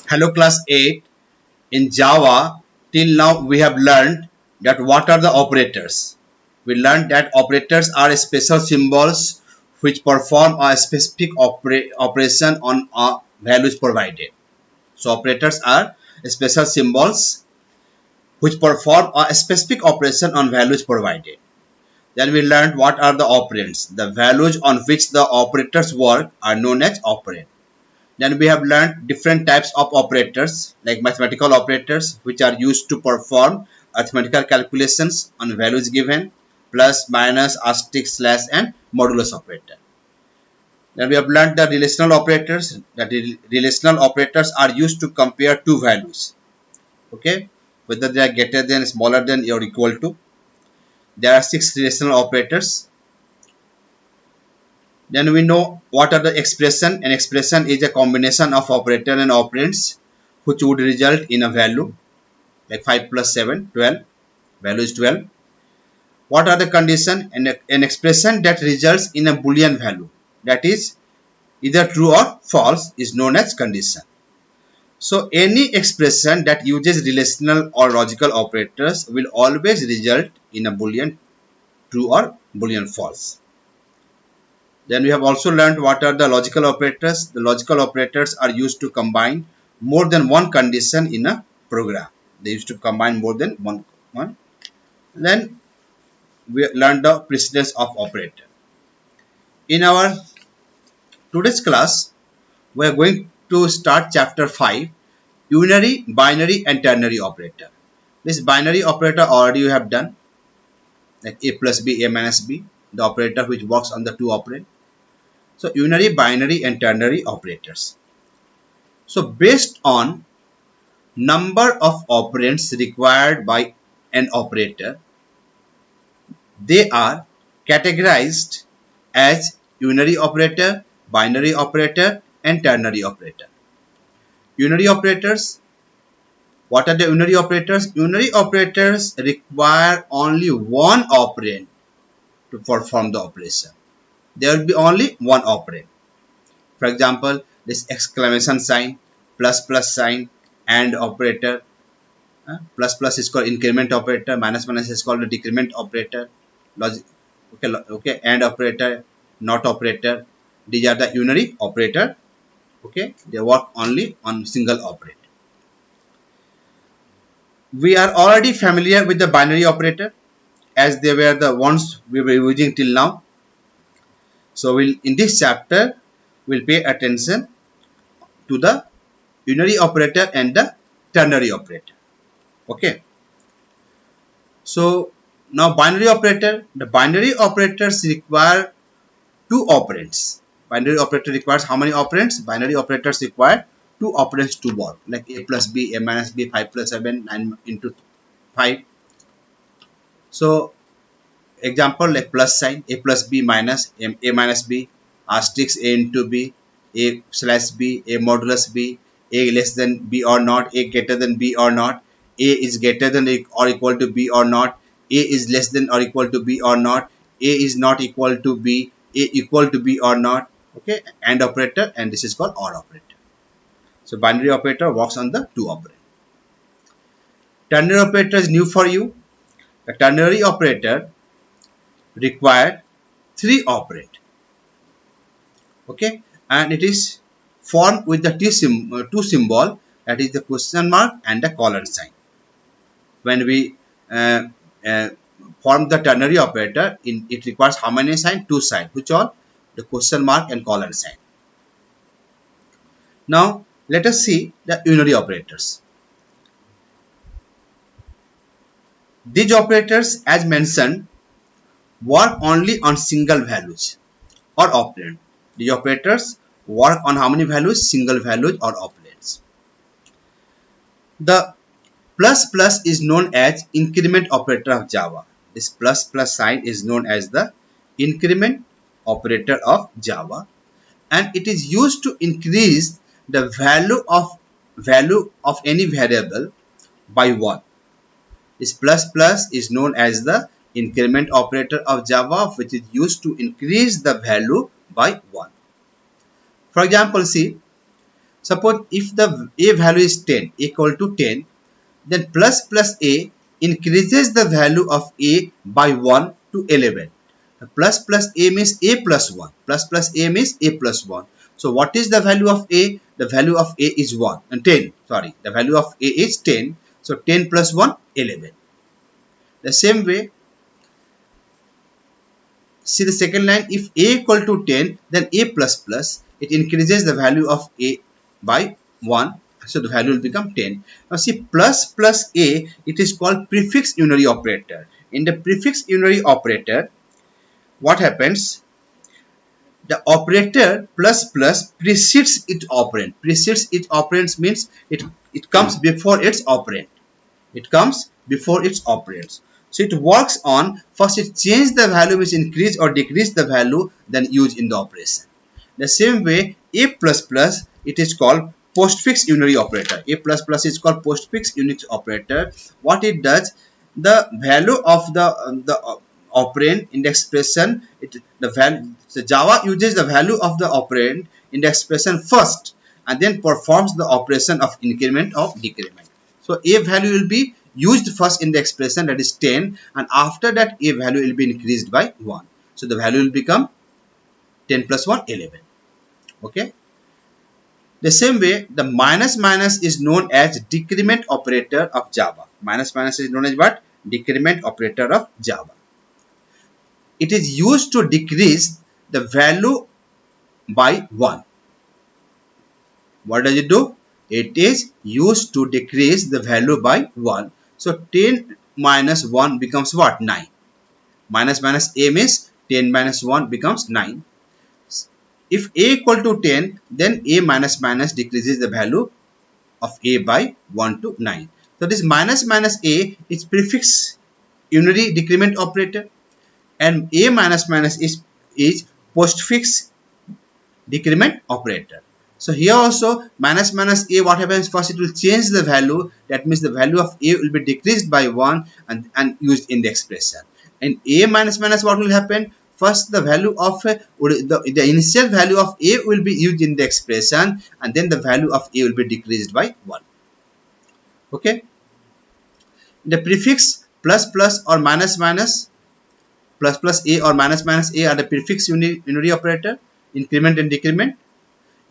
Hello class 8. In Java, till now we have learned that what are the operators. We learned that operators are special symbols which perform a specific operation on values provided. So operators are special symbols which perform a specific operation on values provided. Then we learned what are the operands. The values on which the operators work are known as operand. Then we have learned different types of operators like mathematical operators which are used to perform arithmetical calculations on values given, plus, minus, asterisk, slash and modulus operator. Then we have learned the relational operators. That relational operators are used to compare two values. Okay, whether they are greater than, smaller than or equal to. There are 6 relational operators. Then we know what are the expression. An expression is a combination of operator and operands which would result in a value like 5 plus 7, 12. Value is 12. What are the condition? An expression that results in a Boolean value, that is either true or false, is known as condition. So any expression that uses relational or logical operators will always result in a Boolean true or Boolean false. Then we have also learned what are the logical operators. The logical operators are used to combine more than one condition in a program. They used to combine more than one. Then we learned the precedence of operator. In our today's class, we are going to start chapter 5, unary, binary and ternary operator. This binary operator already you have done, like a plus b, a minus b, the operator which works on the two operand. So unary, binary and ternary operators. So based on number of operands required by an operator, they are categorized as unary operator, binary operator and ternary operator. Unary operators. What are the unary operators? Unary operators require only one operand to perform the operation. There will be only one operand. For example, this exclamation sign, plus plus sign, and operator. Plus plus is called increment operator, minus minus is called the decrement operator. Logic, okay, and operator, not operator. These are the unary operator. Okay, they work only on single operand. We are already familiar with the binary operator as they were the ones we were using till now. So in this chapter we'll pay attention to the unary operator and the ternary operator. Okay. So now binary operator. The binary operators require two operands. Binary operator requires how many operands? Binary operators require two operands to work, like a plus b, a minus b, 5 plus 7, 9 into 5. So example like plus sign, a plus b minus a minus b, asterisk a into b, a slash b, a modulus b, a less than b or not, a greater than b or not, a is greater than or equal to b or not, a is less than or equal to b or not, a is not equal to b, a equal to b or not. Okay, and operator, and this is called OR operator. So binary operator works on the two operand. Ternary operator is new for you. The ternary operator required three operand. Okay, and it is formed with the two symbol, that is the question mark and the colon sign. When we form the ternary operator, it requires how many signs? Two signs, which are the question mark and colon sign. Now let us see the unary operators. These operators, as mentioned, work only on single values or operand. These operators work on how many values? Single values or operands. The plus plus is known as increment operator of Java. This plus plus sign is known as the increment operator of Java, and it is used to increase the value of any variable by 1. This plus plus is known as the increment operator of Java, which is used to increase the value by 1. For example, see, Suppose if the a value is 10 equal to 10, then plus plus a increases the value of a by 1 to 11. Plus plus a means a plus 1. Plus plus a means a plus 1. So what is the value of a? The value of a is 1 and 10. Sorry, the value of a is 10. So 10 plus 1, 11. The same way, see the second line, if a equal to 10, then a plus plus, it increases the value of a by 1. So the value will become 10. Now see, plus plus a, it is called prefix unary operator. In the prefix unary operator, what happens? The operator plus plus precedes its operand. Precedes its operand means it comes before its operand. It comes before its operands. So it works on, first it change the value, which increase or decrease the value, then use in the operation. The same way, a plus plus, it is called postfix unary operator. A plus plus is called postfix unary operator. What it does, the value of the operand in the expression, the Java uses the value of the operand in the expression first, and then performs the operation of increment or decrement. So a value will be used first in the expression, that is 10, and after that a value will be increased by 1. So the value will become 10 plus 1, 11. Okay. The same way, the minus minus is known as decrement operator of Java. Minus minus is known as what? Decrement operator of Java. It is used to decrease the value by 1. What does it do? It is used to decrease the value by 1. So 10 minus 1 becomes what? 9. Minus minus a means 10 minus 1 becomes 9. If a equal to 10, then a minus minus decreases the value of a by 1 to 9. So this minus minus a is prefix unary decrement operator, and a minus minus is postfix decrement operator. So here also minus minus a, what happens, first it will change the value, that means the value of a will be decreased by 1 and used in the expression. And a minus minus, what will happen, first the value of the initial value of a will be used in the expression, and then the value of a will be decreased by 1. Okay. The prefix plus plus or minus minus, plus plus a or minus minus a are the prefix unary operator, increment and decrement.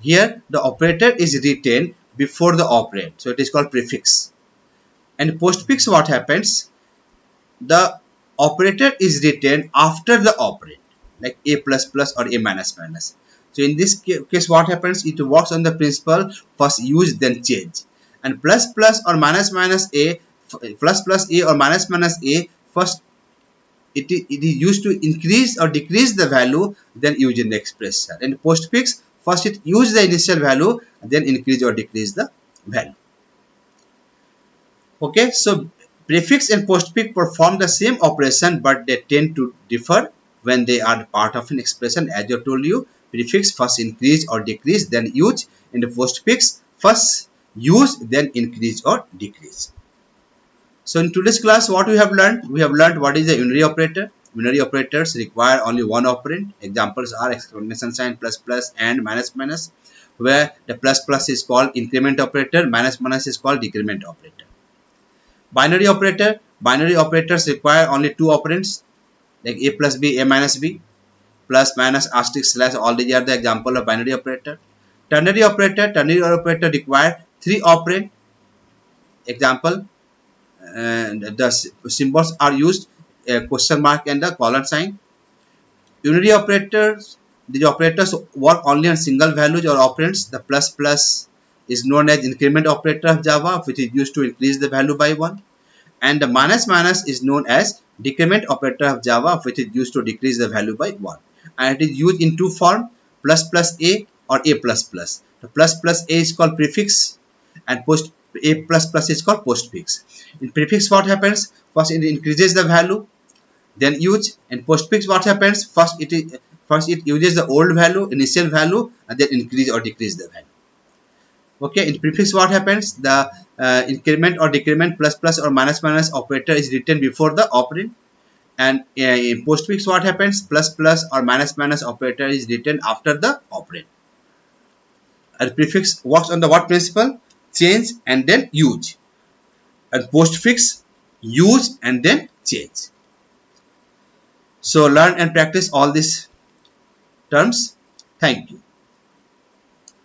Here the operator is written before the operand, so it is called prefix. And postfix, what happens, the operator is written after the operand, like a plus plus or a minus minus. So in this case, what happens, it works on the principle first use then change. And plus plus or minus minus a, plus plus a or minus minus a, first it is used to increase or decrease the value, then use in the expression. And postfix, first it use the initial value, then increase or decrease the value. Okay, so prefix and postfix perform the same operation, but they tend to differ when they are part of an expression. As I told you, prefix first increase or decrease, then use. In the postfix, first use, then increase or decrease. So in today's class, what we have learned? We have learned what is a unary operator. Unary operators require only one operand. Examples are exclamation sign, plus plus, and minus minus, where the plus plus is called increment operator, minus minus is called decrement operator. Binary operator. Binary operators require only two operands, like a plus b, a minus b, plus minus asterisk slash. All these are the example of binary operator. Ternary operator. Ternary operator require three operand. Example, the symbols are used, question mark and the colon sign. Unary operators, these operators work only on single values or operands. The plus plus is known as increment operator of Java, which is used to increase the value by 1. And the minus minus is known as decrement operator of Java, which is used to decrease the value by 1. And it is used in two forms, plus plus a or a plus plus. The plus plus a is called prefix, and a plus plus is called postfix. In prefix, what happens, first it increases the value, then use. And postfix, what happens, first it uses the old value, initial value, and then increase or decrease the value. Okay, in prefix, what happens, the increment or decrement, plus plus or minus minus operator is written before the operand. And in postfix, what happens, plus plus or minus minus operator is written after the operand. And prefix works on the what principle? Change and then use. And postfix use and then change. So learn and practice all these terms. Thank you.